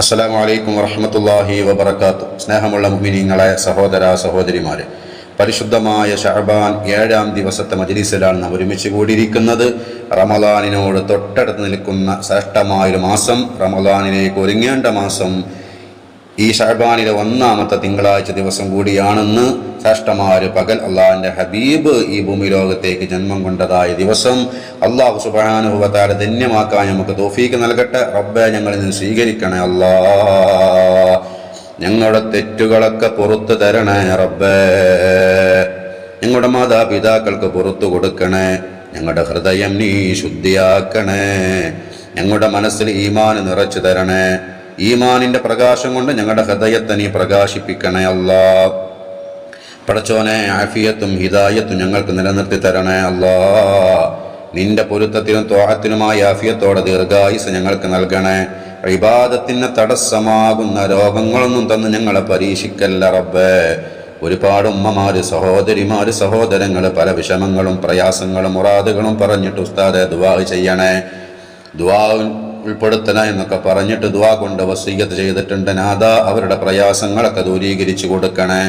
അസ്സലാമു അലൈക്കും വറഹ്മത്തുള്ളാഹി വബറകാതുഹു. സ്നേഹമുള്ള മുഅ്മിനീങ്ങളെ, സഹോദര സഹോദരിമാരെ, പരിശുദ്ധമായ ശഅബാൻ 7-ാം ദിവസത്തെ മജ്‌ലിസിലാണ് നാം ഒരുമിച്ച് കൂടിയിരിക്കുന്നത്. റമളാനിനോട് തൊട്ടടുത്ത് നിൽക്കുന്ന ശ്രേഷ്ഠമായൊരു മാസം, റമളാനിലേക്ക് ഒരുങ്ങേണ്ട മാസം ഈ ശഅബാനിലെ 1-ാമത്തെ തിങ്കളാഴ്ച ദിവസം കൂടിയാണെന്ന് ശ്രേഷ്ഠമായ പകൽ അള്ളാഹുവിൻ്റെ ഹബീബ് ഈ ഭൂമി ലോകത്തേക്ക് ജന്മം കൊണ്ടതായ ദിവസം അള്ളാഹു സുബ്ഹാനഹു വ തആല ധന്യമാക്കാൻ നമുക്ക് തൗഫീഖ് നൽകട്ടെ. റബ്ബേ, ഞങ്ങളിൽ നിന്ന് സ്വീകരിക്കണേ അല്ലാ. ഞങ്ങളുടെ തെറ്റുകളൊക്കെ പുറത്തു തരണേ റബ്ബേ. ഞങ്ങളുടെ മാതാപിതാക്കൾക്ക് പുറത്തു കൊടുക്കണേ. ഞങ്ങളുടെ ഹൃദയം നീ ശുദ്ധിയാക്കണേ. ഞങ്ങളുടെ മനസ്സിൽ ഈമാൻ നിറച്ചു തരണേ. ഈമാനിന്റെ പ്രകാശം കൊണ്ട് ഞങ്ങളുടെ ഹൃദയത്തെ നീ പ്രകാശിപ്പിക്കണേ അല്ലാ. പടച്ചോനെ, ആഫിയത്തും ഹിദായത്തും ഞങ്ങൾക്ക് നിലനിർത്തി തരണേ അല്ലാ. നിന്റെ പൊരുത്തത്തിനും ത്വാഅത്തിനുമായി ആഫിയത്തോടെ ദീർഘായുസ് ഞങ്ങൾക്ക് നൽകണേ. ഇബാദത്തിന് തടസ്സമാകുന്ന രോഗങ്ങളൊന്നും തന്ന് ഞങ്ങളെ പരീക്ഷിക്കല്ല റബ്ബേ. ഒരുപാട് ഉമ്മമാര്, സഹോദരിമാര്, സഹോദരങ്ങള് പല വിഷമങ്ങളും പ്രയാസങ്ങളും മുറാദുകളും പറഞ്ഞിട്ട് ഉസ്താദെ ദുആ ചെയ്യണേ, ദുആ ഉൾപ്പെടുത്തണ എന്നൊക്കെ പറഞ്ഞിട്ട് ദുആ കൊണ്ട് വസിയ്യത്ത് ചെയ്തിട്ടുണ്ട്. നാദാ, അവരുടെ പ്രയാസങ്ങളൊക്കെ ദൂരീകരിച്ചു കൊടുക്കണേ,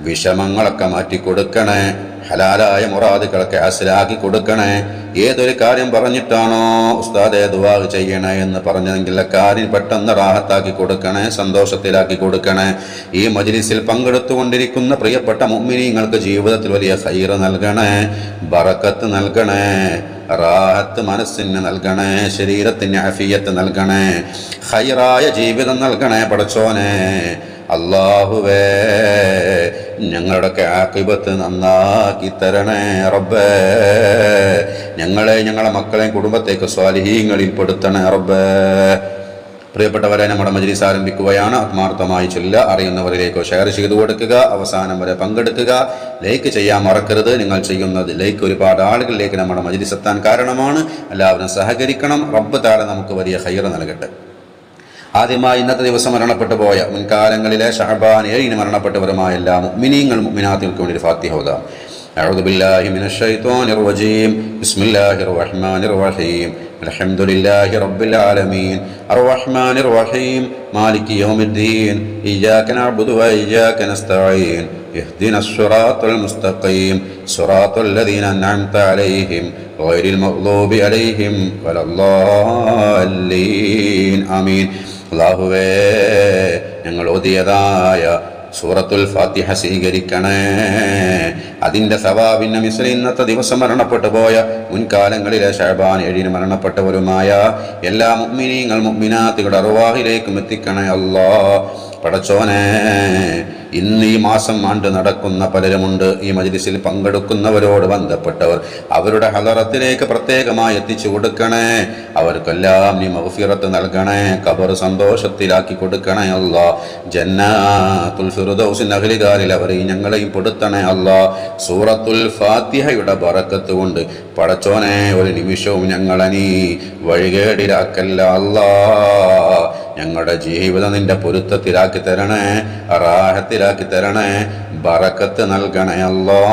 വിഷമങ്ങളൊക്കെ മാറ്റിക്കൊടുക്കണേ, ഹലാലായ മുറാദുകളൊക്കെ ഹാസിലാക്കി കൊടുക്കണേ. ഏതൊരു കാര്യം പറഞ്ഞിട്ടാണോ ഉസ്താദെ ദുആ ചെയ്യണേ എന്ന് പറഞ്ഞതെങ്കിൽ ആ കാര്യം പെട്ടെന്ന് റാഹത്താക്കി കൊടുക്കണേ, സന്തോഷത്തിലാക്കി കൊടുക്കണേ. ഈ മജ്‌ലിസിൽ പങ്കെടുത്തുകൊണ്ടിരിക്കുന്ന പ്രിയപ്പെട്ട മുഅ്മിനീങ്ങൾക്ക് ജീവിതത്തിൽ വലിയ ഖൈർ നൽകണേ, ബറക്കത്ത് നൽകണേ, റാഹത്ത് മനസ്സിന് നൽകണേ, ശരീരത്തിന് ആഫിയത്ത് നൽകണേ, ഖൈറായ ജീവിതം നൽകണേ പടച്ചോനെ. അല്ലാഹുവേ, ഞങ്ങളുടെയൊക്കെ ആഖിബത്ത് നന്നാക്കി തരണേ റബ്ബേ. ഞങ്ങളെ, ഞങ്ങളുടെ മക്കളെയും കുടുംബത്തേക്ക് സ്വാലിഹീങ്ങളിൽ പെടുത്തണേ റബ്ബേ. പ്രിയപ്പെട്ടവരെ, നമ്മുടെ മജ്‌ലിസ് ആരംഭിക്കുകയാണ്. ആത്മാർത്ഥമായി ചൊല്ലുക, അറിയുന്നവരിലേക്ക് ഷെയർ ചെയ്തു കൊടുക്കുക, അവസാനം വരെ പങ്കെടുക്കുക, ലൈക്ക് ചെയ്യാൻ മറക്കരുത്. നിങ്ങൾ ചെയ്യുന്നത് ലൈക്ക് ഒരുപാട് ആളുകളിലേക്ക് നമ്മുടെ മജ്‌ലിസ് എത്താൻ കാരണമാണ്. എല്ലാവരും സഹകരിക്കണം. റബ്ബ് തആല നമുക്ക് വലിയ ഖൈർ നൽകട്ടെ. ആദ്യമായി ഇന്നത്തെ ദിവസം മരണപ്പെട്ടു പോയ മുൻകാലങ്ങളിലെ ശഅബാൻ 7-ന് മരണപ്പെട്ടവരുമായ എല്ലാ മുഅ്മിനീങ്ങൾ മുഅ്മിനാത്തുകൾക്ക് വേണ്ടി ഫാത്തിഹ ഓതാം. അഊദു ബില്ലാഹി മിനശ് ശൈത്വാനിർ റജീം. ബിസ്മില്ലാഹിർ റഹ്മാനിർ റഹീം. അൽഹംദുലില്ലാഹി റബ്ബിൽ ആലമീൻ. അർറഹ്മാനിർ റഹീം. മാലികി യൗമിദ്ദീൻ. ഇയ്യാക നഅ്ബുദു വ ഇയ്യാക നസ്തഈൻ. ഇഹ്ദിനസ് സിറാത്തൽ മുസ്തഖീം. സിറാത്തൽ ലദീന അൻഅംത അലൈഹിം ഗൈറിൽ മഗ്ദൂബി അലൈഹിം വലദ്ദാല്ലീൻ. ആമീൻ. അല്ലാഹുവേ, ഞങ്ങൾ ഓതിയതായ സൂറത്തുൽ ഫാത്തിഹ സ്വീകരിക്കണേ. അതിൻ്റെ സവാബിൻ്റെ മിസ്ൽ ഇന്നത്തെ ദിവസം മരണപ്പെട്ടു പോയ മുൻകാലങ്ങളിലെ ശഅബാൻ 7-ന് മരണപ്പെട്ടവരുമായ എല്ലാ മുഅ്മിനീങ്ങൾ മുഅ്മിനാത്തുകളുടെ അർവാഹിലേക്കും എത്തിക്കണേ അല്ലാ. പടച്ചോനെ, ഇന്ന് ഈ മാസം ആണ്ട് നടക്കുന്ന പലരുമുണ്ട്. ഈ മജ്‌ലിസിൽ പങ്കെടുക്കുന്നവരോട് ബന്ധപ്പെട്ടവർ അവരുടെ ഹളറത്തിലേക്ക് പ്രത്യേകമായി എത്തിച്ചു കൊടുക്കണേ. അവർക്കെല്ലാം നീ മഗ്ഫിറത്ത് നൽകണേ, ഖബർ സന്തോഷത്തിലാക്കി കൊടുക്കണേ അല്ലാ. ജന്നാത്തുൽ ഫിർദൗസിന്റെ അഹ്ലികാരിൽ അവരെയും ഞങ്ങളെയും പെടുത്തണേ അല്ലാ. സൂറത്തുൽ ഫാത്തിഹയുടെ ബറക്കത്ത് കൊണ്ട് പടച്ചോനെ, ഒരു നിമിഷവും ഞങ്ങളെ നീ വഴികേടിലാക്കല്ല അല്ലാ. ഞങ്ങളുടെ ജീവിതം നിന്റെ പൊരുത്തത്തിലാക്കി തരണേ, റാഹത്തിലാക്കി തരണേ, ബറക്കത്ത് നൽകണേ അല്ലാ.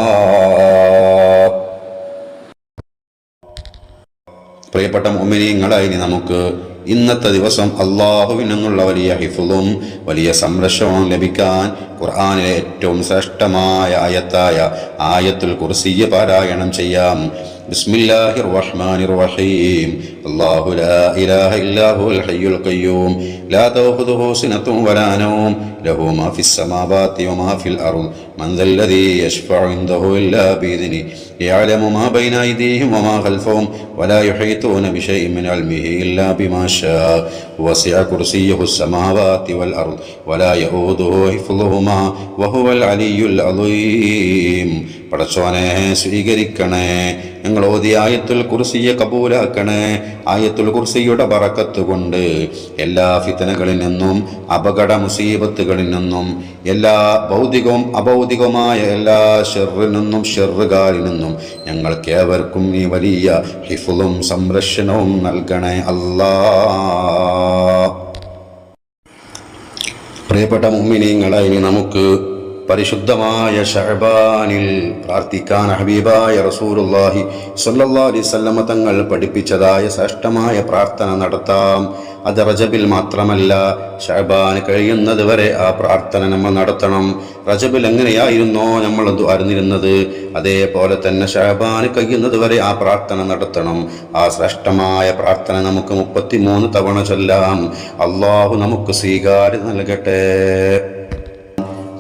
പ്രിയപ്പെട്ട മുഅ്മിനീങ്ങളെ, ഇനി നമുക്ക് ഇന്നത്തെ ദിവസം അല്ലാഹുവിൽ നിന്നുള്ള വലിയ ഹിഫ്ളും വലിയ സംരക്ഷണവും ലഭിക്കാൻ ഖുർആനിലെ ഏറ്റവും ശ്രേഷ്ഠമായ ആയത്തായ ആയത്തുൽ കുർസിയ്യ് പാരായണം ചെയ്യാം. ബിസ്മില്ലാഹിർ റഹ്മാനിർ റഹീം. അല്ലാഹു ലാ ഇലാഹ ഇല്ലാ ഹുവൽ ഹയ്യുൽ ഖയ്യൂം ലാ തഅഖുദുഹു സിനത്തുൻ വലാ നൗം ലഹു മാ ഫിസ് സമാവാതി വമാ ഫിൽ അർദ് മൻ ദല്ലദീ യശ്ഫഉ ഇൻദഹു ഇല്ലാ ബിഇദ്നിഹി യഅലമു മാ ബൈന അയ്ദീഹിം വമാ ഖൽഫഹും വലാ യുഹീതൂന ബിശൈഇൻ മിൻ ഇൽമിഹി ഇല്ലാ ബിമാ ശാഅ വസിഅ കുർസിയ്യുഹു സമാവാതി വൽ അർദ് വലാ യഊദുഹു ഹിഫ്ളുഹുമാ വഹുവൽ അലിയ്യുൽ അളീം. പടച്ചോനെ, സ്വീകരിക്കണേ. ഞങ്ങൾ ഓതിയ ആയത്തുൽ കുർസിയെ കബൂലാക്കണേ. ആയത്തുൽ കുർസിയുടെ ബറക്കത്ത് കൊണ്ട് എല്ലാ ഫിത്നകളിൽ നിന്നും, അപകട മുസീബത്തുകളിൽ നിന്നും, എല്ലാ ഭൗതികവും അഭൗതികവുമായ എല്ലാ ഷർറിൽ നിന്നും, ഷർറുകാരിൽ നിന്നും ഞങ്ങൾക്കേവർക്കും നീ വലിയ ഹിഫ്ളും സംരക്ഷണവും നൽകണേ അല്ലാ. പ്രിയപ്പെട്ട മുഅ്മിനീങ്ങളെ, ഇനി നമുക്ക് പരിശുദ്ധമായ ശഅബാനിൽ പ്രാർത്ഥിക്കാൻ ഹബീബായ റസൂലുള്ളാഹി സ്വല്ലല്ലാഹു അലൈഹി വസല്ലം തങ്ങൾ പഠിപ്പിച്ചതായ ശ്രേഷ്ഠമായ പ്രാർത്ഥന നടത്താം. അത് റജബിൽ മാത്രമല്ല, ശഅബാൻ കഴിയുന്നത് വരെ ആ പ്രാർത്ഥന നമ്മൾ നടത്തണം. റജബിൽ എങ്ങനെയായിരുന്നോ നമ്മൾ അറിഞ്ഞിരുന്നത്, അതേപോലെ തന്നെ ശഅബാൻ കഴിയുന്നത് വരെ ആ പ്രാർത്ഥന നടത്തണം. ആ ശ്രേഷ്ഠമായ പ്രാർത്ഥന നമുക്ക് 33 തവണ ചൊല്ലാം. അള്ളാഹു നമുക്ക് സ്വീകാര്യത നൽകട്ടെ.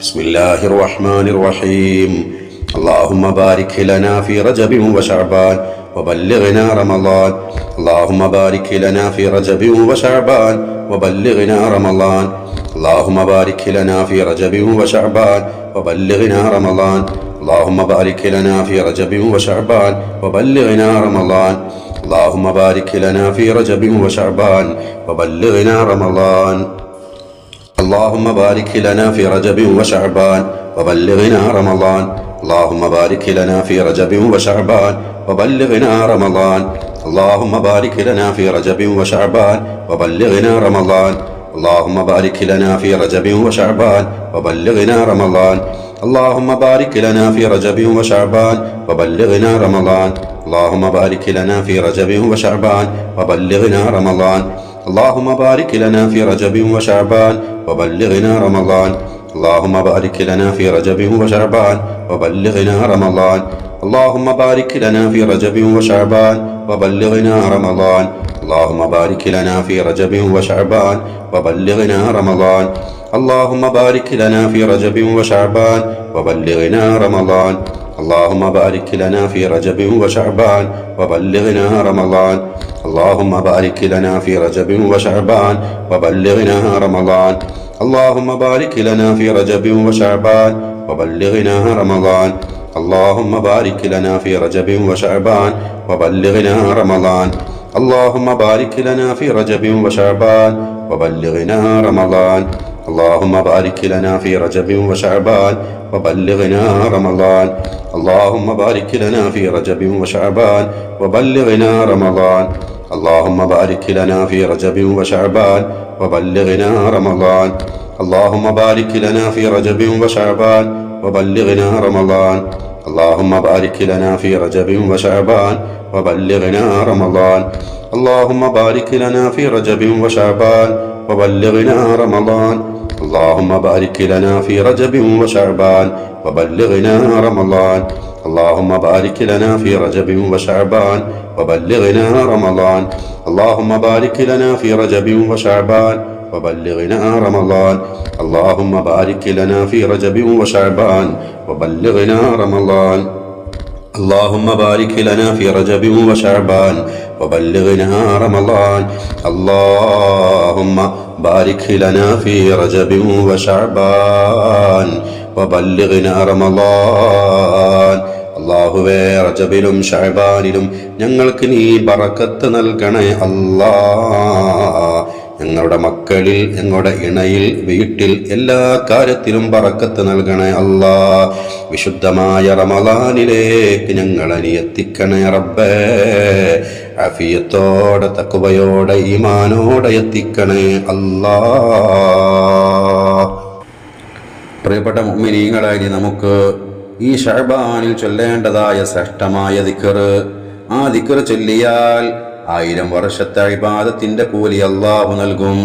ബിസ്മില്ലാഹിർ റഹ്മാനിർ റഹീം. اللهم بارك لنا في رجب وشعبان وبلغنا رمضان. اللهم بارك لنا في رجب وشعبان وبلغنا رمضان. اللهم بارك لنا في رجب وشعبان وبلغنا رمضان. اللهم بارك لنا في رجب وشعبان وبلغنا رمضان. اللهم بارك لنا في رجب وشعبان وبلغنا رمضان. اللهم بارك لنا في رجب وشعبان وبلغنا رمضان. اللهم بارك لنا في رجب وشعبان وبلغنا رمضان. اللهم بارك لنا في رجب وشعبان وبلغنا رمضان. اللهم بارك لنا في رجب وشعبان وبلغنا رمضان. اللهم بارك لنا في رجب وشعبان وبلغنا رمضان. اللهم بارك لنا في رجب وشعبان وبلغنا رمضان. اللهم بارك لنا في رجب وشعبان وبلغنا رمضان. اللهم بارك لنا في رجب وشعبان وبلغنا رمضان. اللهم بارك لنا في رجب وشعبان وبلغنا رمضان. اللهم بارك لنا في رجب وشعبان وبلغنا رمضان. اللهم بارك لنا في رجب وشعبان وبلغنا رمضان. اللهم بارك لنا في رجب وشعبان وبلغنا رمضان. اللهم بارك لنا في رجب وشعبان وبلغنا رمضان. اللهم بارك لنا في رجب وشعبان وبلغنا رمضان. اللهم بارك لنا في رجب وشعبان وبلغنا رمضان. اللهم بارك لنا في رجب وشعبان وبلغنا رمضان. اللهم بارك لنا في رجب وشعبان وبلغنا رمضان. اللهم بارك لنا في رجب وشعبان وبلغنا رمضان. اللهم بارك لنا في رجب وشعبان وبلغنا رمضان. اللهم بارك لنا في رجب وشعبان وبلغنا رمضان. اللهم بارك لنا في رجب وشعبان وبلغنا رمضان. اللهم بارك لنا في رجب وشعبان وبلغنا رمضان. اللهم بارك لنا في رجب وشعبان وبلغنا رمضان. اللهم بارك لنا في رجب وشعبان وبلغنا رمضان. اللهم بارك لنا في رجب وشعبان وبلغنا رمضان. اللهم بارك لنا في رجب وشعبان وبلغنا رمضان. اللهم بارك لنا في رجب وشعبان وبلغنا رمضان. اللهم بارك لنا في رجب وشعبان وبلغنا رمضان. അല്ലാഹുവേ, റജബിലും ശഅബാനിലും ഞങ്ങൾക്ക് നീ ബറക്കത്ത് നൽകണേ അല്ലാ. ഞങ്ങളുടെ മക്കളിൽ, ഞങ്ങളുടെ ഇണയിൽ, വീട്ടിൽ എല്ലാ കാര്യത്തിലും ബറക്കത്ത് നൽകണേ അല്ലാ. വിശുദ്ധമായ റമളാനിലേക്ക് ഞങ്ങളെ നീ എത്തിക്കണേ റബ്ബേ. ആഫിയത്തോടെ, തഖ്വയോടെ, ഈമാനോടെ എത്തിക്കണേ അല്ലാ. പ്രിയപ്പെട്ട മുഅ്മിനീങ്ങളായി, നമുക്ക് ഈ ശഅബാനിൽ ചൊല്ലേണ്ടതായ ശ്രേഷ്ഠമായ ദിക്ർ, ആ ദിക്ർ ചൊല്ലിയാൽ 1000 വർഷത്തെ ഇബാദത്തിന്റെ കൂലി അല്ലാഹു നൽകും.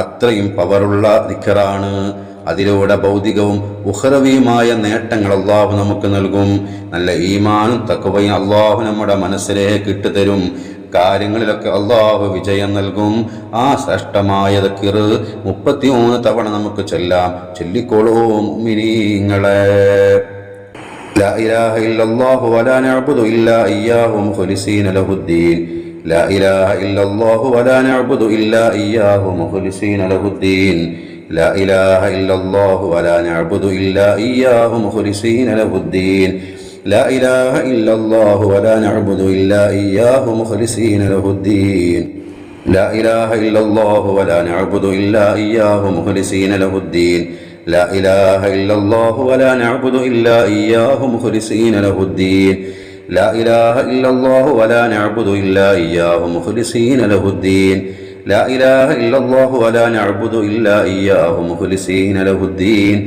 അത്രയും പവറുള്ള ദിക്റാണ്. അതിലൂടെ ഭൗതികവും ഉഖ്റവിയുമായ നേട്ടങ്ങൾ അല്ലാഹു നമുക്ക് നൽകും. നല്ല ഈമാനും തഖ്വയും അല്ലാഹു നമ്മുടെ മനസ്സിലേക്ക് ഇട്ടുതരും. കാര്യങ്ങളിലൊക്കെ അല്ലാഹു വിജയം നൽകും. ആ ശ്രേഷ്ഠമായ ദിക്ർ 33 തവണ നമുക്ക് ചൊല്ലാം. ചൊല്ലിക്കോളൂ മുഅ്മിനീങ്ങളെ. لا إله إلا الله ولا نعبد إلا إياه مخلصين له الدين. لا إله إلا الله ولا نعبد إلا إياه مخلصين له الدين. لا إله إلا الله ولا نعبد إلا إياه مخلصين له الدين. لا إله إلا الله ولا نعبد إلا إياه مخلصين له الدين. لا إله إلا الله ولا نعبد إلا إياه مخلصين له الدين. لا إله إلا الله ولا نعبد إلا إياه مخلصين له الدين. لا إله إلا الله ولا نعبد إلا إياه مخلصين له الدين. لا إله إلا الله ولا نعبد إلا إياه مخلصين له الدين.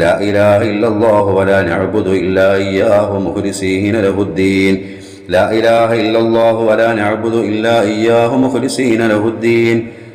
لا إله إلا الله ولا نعبد إلا إياه مخلصين له الدين. لا إله إلا الله ولا نعبد إلا إياه مخلصين له الدين.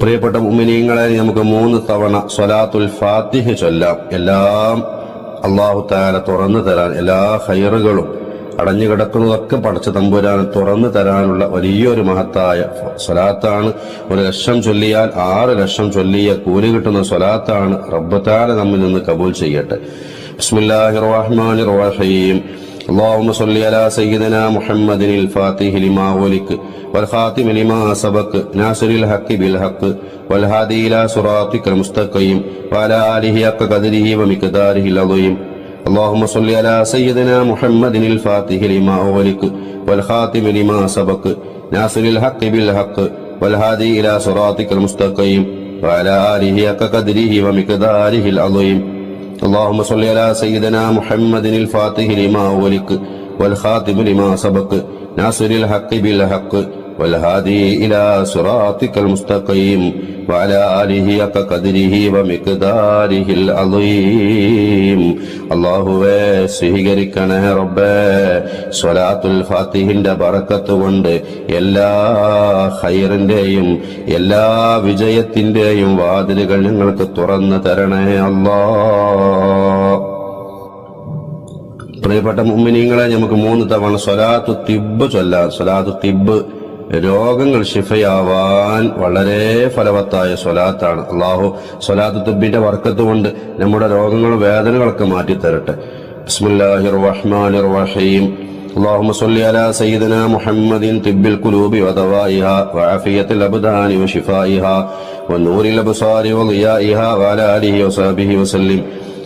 പ്രിയപ്പെട്ട മുഅ്മിനീങ്ങളെ, നമുക്ക് 3 തവണ സ്വലാത്തുൽ ഫാത്തിഹ ചൊല്ലാം. എല്ലാം അല്ലാഹു തആല തുറന്നു തരാൻ, എല്ലാ ഖൈറുകളും അടഞ്ഞു കിടക്കുന്നതൊക്കെ പടച്ച തമ്പുരാൻ തുറന്നു തരാനുള്ള വലിയൊരു മഹത്തായ സ്വലാത്താണ്. 1,00,000 ചൊല്ലിയാൽ 6,00,000 ചൊല്ലിയ കൂലി കിട്ടുന്ന സ്വലാത്താണ്. റബ്ബ് തആല നമ്മിൽ നിന്ന് കബൂൽ ചെയ്യട്ടെ. ബിസ്മില്ലാഹിർ റഹ്മാനിർ റഹീം. اللهم صل على سيدنا محمد الفاتح لما أغلق والخاتم لما سبق ناصر الحق بالحق والهادي إلى صراطك المستقيم وعلى آله حق قدره ومقداره العظيم. اللهم صل على سيدنا محمد الفاتح لما أغلق والخاتم لما سبق ناصر الحق بالحق والهادي إلى صراطك المستقيم وعلى آله حق قدره ومقداره العظيم. اللهم صل على سيدنا محمد الفاتح لما أغلق والخاتم لما سبق ناصر الحق بالحق والهادي إلى صراطك المستقيم وعلى آله حق قدره ومقداره العظيم. അല്ലാഹുവേ, സ്വീകരിക്കണേ റബ്ബേ. സ്വലാത്തുൽ ഫാത്തിഹിന്റെ ബറക്കത്ത് കൊണ്ട് എല്ലാ ഖൈറിന്റെയും എല്ലാ വിജയത്തിന്റെയും വാതിലുകൾ ഞങ്ങൾക്ക് തുറന്നു തരണേ അല്ലാഹ്. പ്രിയപ്പെട്ട മുഅ്മിനീങ്ങളെ, നമുക്ക് 3 തവണ സ്വലാത്തു തിബ്ബ് ചൊല്ലാം. സ്വലാത്തു തിബ്ബ് രോഗങ്ങൾ ശിഫയാവാൻ വളരെ ഫലവത്തായ സ്വലാത്താണ്. അല്ലാഹു സ്വലാത്തു തിബ്ബിന്റെ ബർക്കത്ത് കൊണ്ട് നമ്മുടെ രോഗങ്ങളും വേദനകളൊക്കെ മാറ്റിത്തരട്ടെ. ബിസ്മില്ലാഹിർ റഹ്മാനിർ റഹീം. اللهم صل على سيدنا محمد طب القلوب ودوائها وعافية الأبدان وشفائها ونور الأبصار وضيائها وعلى آله وصحبه وسلم.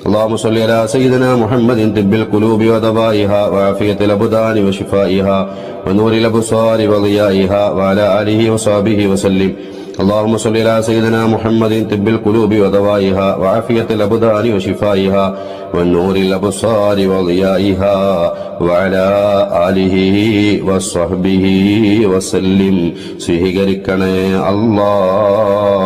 اللهم صل على سيدنا محمد طب القلوب ودوائها وعافية الأبدان وشفائها ونور الأبصار وضيائها وعلى آله وصحبه وسلم. اللهم صل على سيدنا محمد طب القلوب ودوائها وعافية الأبدان وشفائها ونور الأبصار وضيائها وعلى آله وصحبه وسلم. സ്വീകരിക്കണേ അല്ലാഹ്.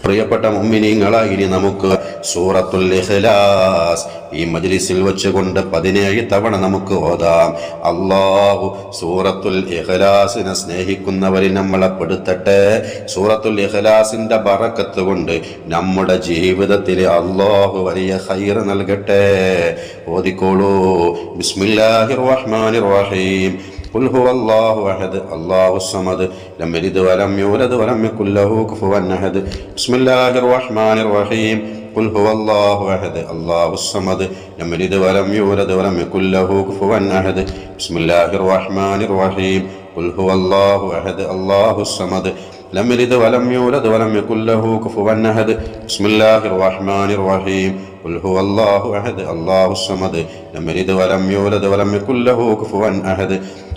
പ്രിയപ്പെട്ട മുഅ്മിനീങ്ങളെ, ഇനി നമുക്ക് സൂറത്തുൽ ഇഖ്ലാസ് ഈ മജ്ലിസിൽ വെച്ചുകൊണ്ട് 17 തവണ നമുക്ക് ഓതാം. അല്ലാഹു സൂറത്തുൽ ഇഖ്ലാസിനെ സ്നേഹിക്കുന്നവരിൽ നമ്മളെ പെടുത്തട്ടെ. സൂറത്തുൽ ഇഖ്ലാസിന്റെ ബറക്കത്ത് കൊണ്ട് നമ്മുടെ ജീവിതത്തിൽ അല്ലാഹു വലിയ ഖൈർ നൽകട്ടെ. ഓതിക്കോളൂ. ബിസ്മില്ലാഹിർ റഹ്മാനിർ റഹീം. قل هو الله أحد الله الصمد لم يلد ولم يولد ولم يكن له كفوا أحد. بسم الله الرحمن الرحيم. قل هو الله أحد الله الصمد لم يلد ولم يولد ولم يكن له كفوا أحد. بسم الله الرحمن الرحيم. قل هو الله أحد الله الصمد لم يلد ولم يولد ولم يكن له كفوا أحد. بسم الله الرحمن الرحيم. قل هو الله أحد الله الصمد لم يلد ولم يولد ولم يكن له كفوا أحد.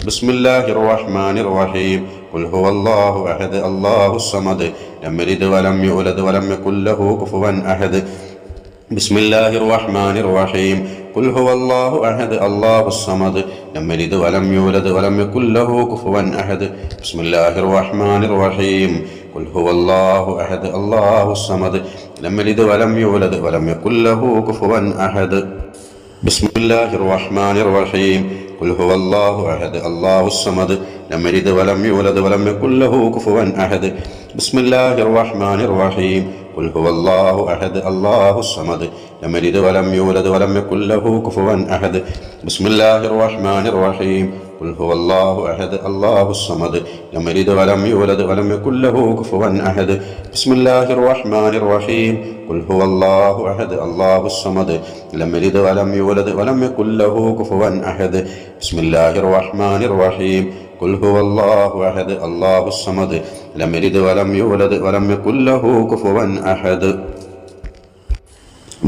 بسم الله الرحمن الرحيم. قل هو الله أحد الله الصمد لم يلد ولم يولد ولم يكن له كفوا أحد. بسم الله الرحمن الرحيم. قل هو الله أحد الله الصمد لم يلد ولم يولد ولم يكن له كفوا أحد. بسم الله الرحمن الرحيم. قل هو الله أحد الله الصمد لم يلد ولم يولد ولم يكن له كفوا أحد. بسم الله الرحمن الرحيم. قل هو الله أحد الله الصمد لم يلد ولم يولد ولم يكن له كفوا أحد. بسم الله الرحمن الرحيم. قل هو الله أحد الله الصمد لم يلد ولم يولد ولم يكن له كفوا أحد. بسم الله الرحمن الرحيم. قل هو الله أحد الله الصمد لم يلد ولم يولد ولم يكن له كفوا أحد. بسم الله الرحمن الرحيم. قل هو الله أحد الله الصمد لم يلد ولم يولد ولم يكن له كفوا أحد. بسم الله الرحمن الرحيم. قل هو الله أحد الله الصمد لم يلد ولم يولد ولم يكن له كفوا أحد.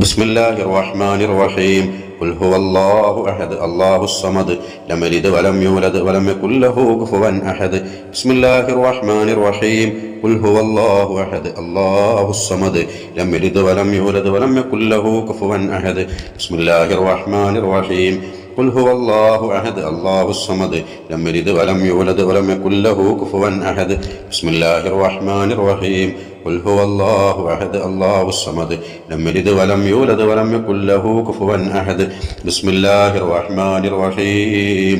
بسم الله الرحمن الرحيم. قل هو الله أحد الله الصمد لم يلد ولم يولد ولم يكن له كفوا أحد. بسم الله الرحمن الرحيم. قل هو الله أحد الله الصمد لم يلد ولم يولد ولم يكن له كفوا أحد. بسم الله الرحمن الرحيم. قل هو الله أحد الله الصمد لم يلد ولم يولد ولم يكن له كفوا أحد. بسم الله الرحمن الرحيم. قل هو الله أحد الله الصمد لم يلد ولم يولد ولم يكن له كفوا أحد. بسم الله الرحمن الرحيم.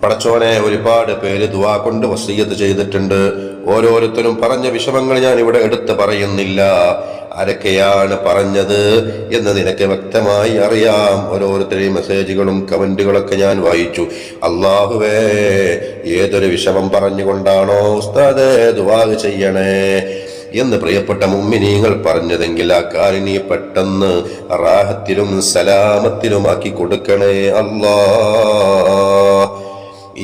പടച്ചോനെ, ഒരുപാട് പേര് ദുആ കൊണ്ട് വസിയ്യത്ത് ചെയ്തിട്ടുണ്ട്. ഓരോരുത്തരും പറഞ്ഞ വിഷമങ്ങൾ ഞാൻ ഇവിടെ എടുത്ത് പറയുന്നില്ല. ആരൊക്കെയാണ് പറഞ്ഞത് എന്ന് നിനക്ക് വ്യക്തമായി അറിയാം. ഓരോരുത്തരുടെയും മെസ്സേജുകളും കമന്റുകളൊക്കെ ഞാൻ വായിച്ചു. അല്ലാഹുവേ, ഏതൊരു വിഷമം പറഞ്ഞുകൊണ്ടാണോ ഉസ്താദേ ദുആ ചെയ്യണേ എന്ന് പ്രിയപ്പെട്ട മുഅ്മിനീങ്ങൾ പറഞ്ഞതെങ്കിൽ ആ കാര്യം നീ പെട്ടെന്ന് റാഹത്തിലും സലാമത്തിലുമാക്കി കൊടുക്കണേ അല്ലാഹ്.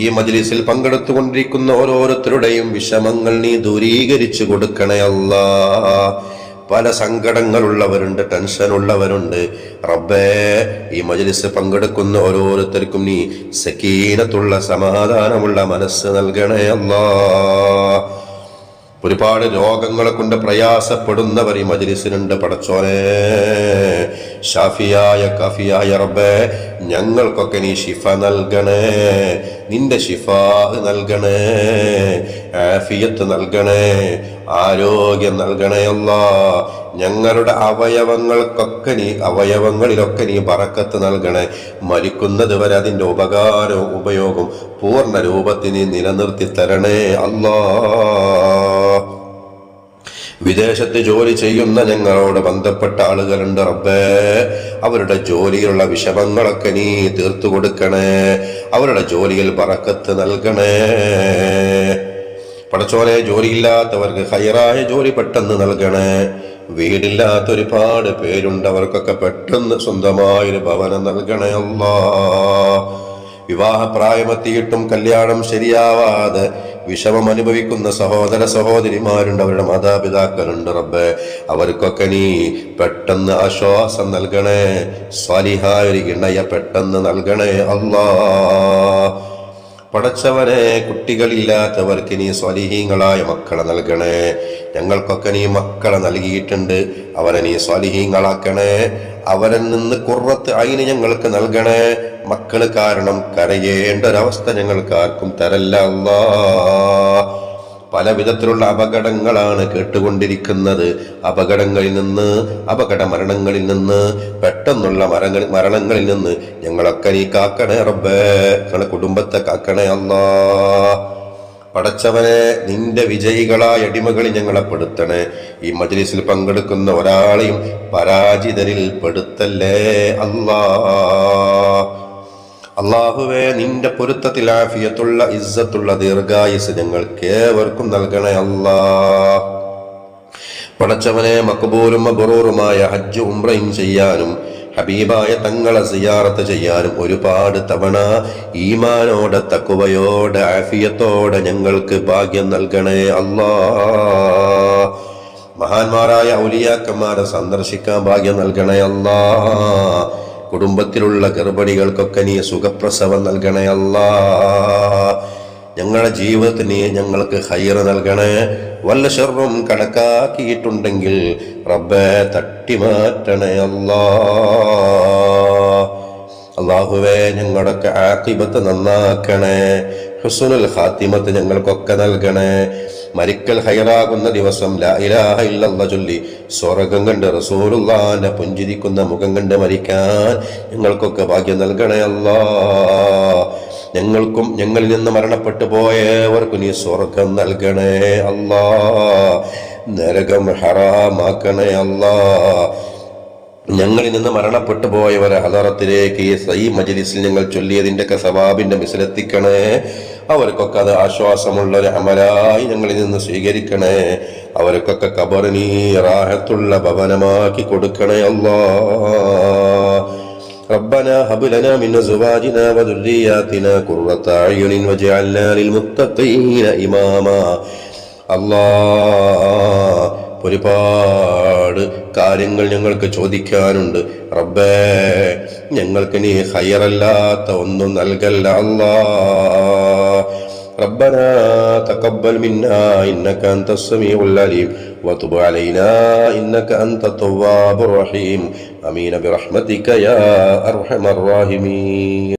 ഈ മജ്ലിസിൽ പങ്കെടുത്തുകൊണ്ടിരിക്കുന്ന ഓരോരുത്തരുടെയും വിഷമങ്ങൾ നീ ദൂരീകരിച്ചു കൊടുക്കണേ അല്ലാഹ്. പല സങ്കടങ്ങളുള്ളവരുണ്ട്, ടെൻഷനുള്ളവരുണ്ട്. റബ്ബേ, ഈ മജ്ലിസ് പങ്കെടുക്കുന്ന ഓരോരുത്തർക്കും നീ സക്കീനത്തുള്ള സമാധാനമുള്ള മനസ്സ് നൽകണേ അല്ലാഹ്. ഒരുപാട് രോഗങ്ങളെ കൊണ്ട് പ്രയാസപ്പെടുന്നവർ ഈ മജ്ലിസിനുണ്ട്. പടച്ചോനെ, ഷാഫിയായ കാഫിയായ റബ്ബേ, ഞങ്ങൾക്കൊക്കെ നീ ശിഫ നൽകണേ, നിന്റെ ശിഫാ നൽകണേ, ആഫിയത്ത് നൽകണേ, ആരോഗ്യം നൽകണേ അല്ലാഹ്. ഞങ്ങളുടെ അവയവങ്ങളിലൊക്കെ നീ ബറക്കത്ത് നൽകണേ. മരിക്കുന്നത് വരെ അതിൻ്റെ ഉപകാരവും ഉപയോഗം പൂർണ്ണ രൂപത്തിന് നിലനിർത്തി തരണേ അല്ലാഹ്. വിദേശത്ത് ജോലി ചെയ്യുന്ന ഞങ്ങളോട് ബന്ധപ്പെട്ട ആളുകളുണ്ട് റബ്ബേ, അവരുടെ ജോലിയിലുള്ള വിഷമങ്ങളൊക്കെ നീ തീർത്തു കൊടുക്കണേ, അവരുടെ ജോലിയിൽ ബറക്കത്ത് നൽകണേ. പടച്ചോനെ, ജോലിയില്ലാത്തവർക്ക് ഹൈറായ ജോലി പെട്ടെന്ന് നൽകണേ. വീടില്ലാത്ത ഒരുപാട് പേരുണ്ട്, അവർക്കൊക്കെ പെട്ടെന്ന് സ്വന്തമായൊരു ഭവനം നൽകണേ അല്ലാഹ്. വിവാഹപ്രായമെത്തിയിട്ടും കല്യാണം ശരിയാവാതെ വിഷമം അനുഭവിക്കുന്ന സഹോദര സഹോദരിമാരുണ്ട്, അവരുടെ മാതാപിതാക്കളുണ്ട് റബ്ബേ, അവർക്കൊക്കെ നീ പെട്ടെന്ന് ആശ്വാസം നൽകണേ. സ്വാലിഹായ ഒരു ഇണയെ പെട്ടെന്ന് നൽകണേ അല്ലാഹ്. പടച്ചവനെ, കുട്ടികളില്ലാത്തവർക്ക് നീ സ്വാലിഹീങ്ങളായ മക്കളെ നൽകണേ. ഞങ്ങൾക്കൊക്കെ നീ മക്കളെ നൽകിയിട്ടുണ്ട്, അവരെ നീ സ്വാലിഹീങ്ങളാക്കണേ. അവരിൽ നിന്ന് ഖുർറത്ത് ഐന് ഞങ്ങൾക്ക് നൽകണേ. മക്കള് കാരണം കരയേണ്ട ഒരവസ്ഥ ഞങ്ങൾക്ക് ആർക്കും തരല്ല അല്ലാഹ്. പല വിധത്തിലുള്ള അപകടങ്ങളാണ് കേട്ടുകൊണ്ടിരിക്കുന്നത്. അപകട മരണങ്ങളിൽ നിന്ന്, പെട്ടെന്നുള്ള മരണങ്ങളിൽ നിന്ന് ഞങ്ങളൊക്കെ നീ കാക്കണേ റബ്ബേ, ഞങ്ങളുടെ കുടുംബത്തെ കാക്കണേ അല്ലാഹ്. പടച്ചവനെ, നിന്റെ വിജയികളായ അടിമകളിൽ ഞങ്ങളെ പെടുത്തണേ. ഈ മജ്ലിസിൽ പങ്കെടുക്കുന്ന ഒരാളെയും പരാജിതരിൽ പെടുത്തല്ലേ അല്ലാഹ്. അല്ലാഹുവേ, നിന്റെ പൊരുത്തത്തിൽ ആഫിയത്തുള്ള ഇസ്സത്തുള്ള ദീർഘായുസ് ഞങ്ങൾക്ക് ഏവർക്കും നൽകണേ അല്ലാഹ്. പടച്ചവനെ, മഖ്ബൂലും മബ്റൂറുമായ ഹജ്ജ് ഉംറയും ചെയ്യാനും ഹബീബായ തങ്ങളെ സിയാറത്ത് ചെയ്യാനും ഒരുപാട് തവണ ഈമാനോടെ തഖ്വയോടെ ആഫിയത്തോടെ ഞങ്ങൾക്ക് ഭാഗ്യം നൽകണേ അല്ലാഹ്. മഹാന്മാരായ ഔലിയാക്കന്മാരെ സന്ദർശിക്കാൻ ഭാഗ്യം നൽകണേ അല്ലാഹ്. കുടുംബത്തിലുള്ള ഗർഭിണികൾക്കൊക്കെ നീ സുഖപ്രസവം നൽകണേ അല്ലാഹ്. ഞങ്ങളുടെ ജീവിതത്തിന് ഞങ്ങൾക്ക് ഖൈർ നൽകണേ. വല്ല ഷർറും കണക്കാക്കിയിട്ടുണ്ടെങ്കിൽ റബ്ബേ തട്ടിമാറ്റണേ അല്ലാഹ്. അല്ലാഹുവേ, ഞങ്ങളുടെയൊക്കെ ആഖിബത്ത് നന്നാക്കണേ. ഹുസ്നുൽ ഖാത്തിമത്ത് ഞങ്ങൾക്കൊക്കെ നൽകണേ. മരിക്കൽ ഹൈറാകുന്ന ദിവസം ലാ ഇലാഹ ഇല്ലല്ലാഹ് ചൊല്ലി സ്വർഗം കണ്ട് റസൂലുള്ളാഹിന്റെ പുഞ്ചിരിക്കുന്ന മുഖം കണ്ട് മരിക്കാൻ ഞങ്ങൾക്കൊക്കെ ഭാഗ്യം നൽകണേ അല്ലാഹ്. ഞങ്ങൾക്കും ഞങ്ങളിൽ നിന്ന് മരണപ്പെട്ടു പോയവർക്കും നീ സ്വർഗം നൽകണേ അല്ലാഹ്. നരകം ഹറാമാക്കണേ അല്ലാഹ്. ഞങ്ങളിൽ നിന്ന് മരണപ്പെട്ടു പോയവരെ ഹദറത്തിലേക്ക് ഈ മജ്ലിസിൽ ഞങ്ങൾ ചൊല്ലിയതിന്റെ സവാബിന്റെ മിസ്ലെത്തിക്കണേ. അവർക്കൊക്കെ അത് ആശ്വാസമുള്ളൊരു അമലായി ഞങ്ങളിൽ നിന്ന് സ്വീകരിക്കണേ. അവർക്കൊക്കെ ഖബറിനീ റാഹത്തുള്ള ഭവനമാക്കി കൊടുക്കണേ അല്ലാഹ്. ربنا هب لنا من أزواجنا وذرياتنا قرة أعين واجعلنا للمتقين إماما. അല്ലാഹ്, ഒരുപാട് കാര്യങ്ങൾ ഞങ്ങൾക്ക് ചോദിക്കാനുണ്ട് റബ്ബേ. ഞങ്ങൾക്ക് നീ ഖൈറല്ലാത്ത ഒന്നും നൽകല്ല അല്ലാഹ്. ربنا تقبل منا إنك أنت السميع العليم وتب علينا إنك أنت التواب الرحيم. آمين برحمتك يا أرحم الراحمين.